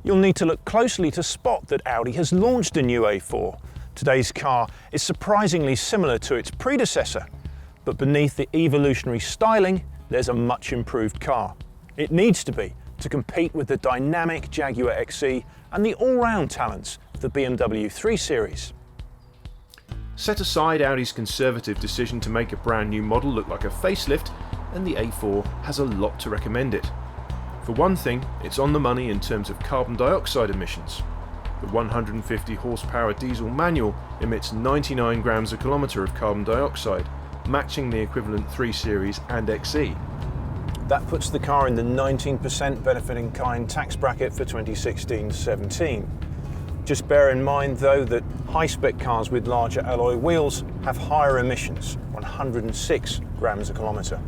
You'll need to look closely to spot that Audi has launched a new A4. Today's car is surprisingly similar to its predecessor, but beneath the evolutionary styling, there's a much improved car. It needs to be to compete with the dynamic Jaguar XE and the all-round talents of the BMW 3 Series. Set aside Audi's conservative decision to make a brand new model look like a facelift, and the A4 has a lot to recommend it. For one thing, it's on the money in terms of carbon dioxide emissions. The 150 horsepower diesel manual emits 99 grams a kilometre of carbon dioxide, matching the equivalent 3 Series and XE. That puts the car in the 19% benefit in kind tax bracket for 2016-17. Just bear in mind though that high-spec cars with larger alloy wheels have higher emissions, 106 grams a kilometre.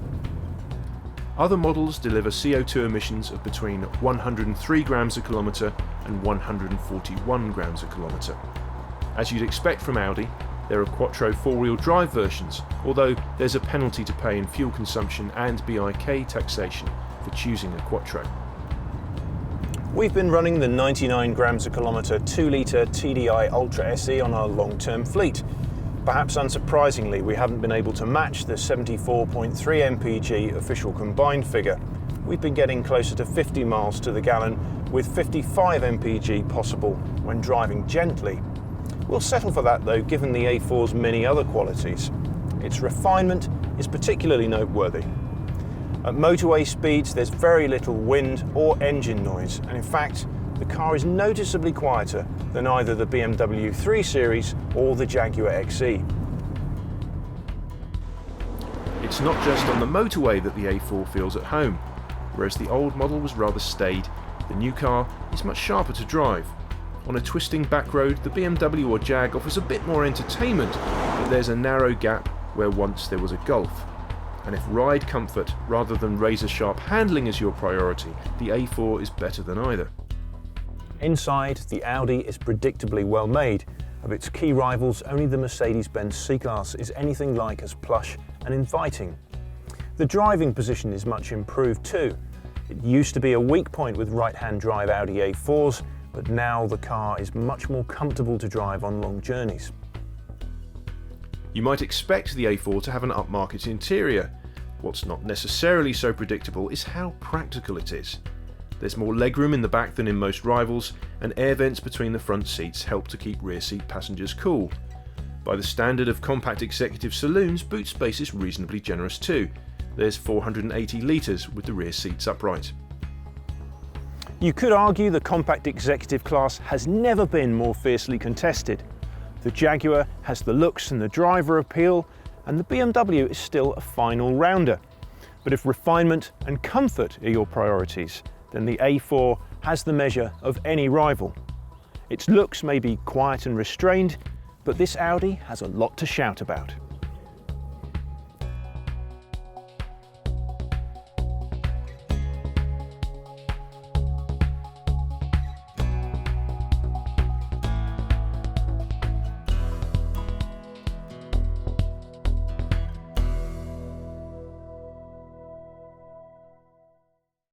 Other models deliver CO2 emissions of between 103 grams a kilometre and 141 grams a kilometre. As you'd expect from Audi, there are Quattro four-wheel drive versions, although there's a penalty to pay in fuel consumption and BIK taxation for choosing a Quattro. We've been running the 99 grams a kilometre 2-litre TDI Ultra SE on our long-term fleet. Perhaps unsurprisingly, we haven't been able to match the 74.3 mpg official combined figure. We've been getting closer to 50 miles to the gallon, with 55 mpg possible when driving gently. We'll settle for that though, given the A4's many other qualities. Its refinement is particularly noteworthy. At motorway speeds, there's very little wind or engine noise, and in fact, the car is noticeably quieter than either the BMW 3 Series or the Jaguar XE. It's not just on the motorway that the A4 feels at home. Whereas the old model was rather staid, the new car is much sharper to drive. On a twisting back road, the BMW or Jag offers a bit more entertainment, but there's a narrow gap where once there was a Golf. And if ride comfort rather than razor-sharp handling is your priority, the A4 is better than either. Inside, the Audi is predictably well made. Of its key rivals, only the Mercedes-Benz C-Class is anything like as plush and inviting. The driving position is much improved too. It used to be a weak point with right-hand drive Audi A4s, but now the car is much more comfortable to drive on long journeys. You might expect the A4 to have an upmarket interior. What's not necessarily so predictable is how practical it is. There's more legroom in the back than in most rivals, and air vents between the front seats help to keep rear seat passengers cool. By the standard of compact executive saloons, boot space is reasonably generous too. There's 480 litres with the rear seats upright. You could argue the compact executive class has never been more fiercely contested. The Jaguar has the looks and the driver appeal, and the BMW is still a fine all-rounder. But if refinement and comfort are your priorities, then the A4 has the measure of any rival. Its looks may be quiet and restrained, but this Audi has a lot to shout about.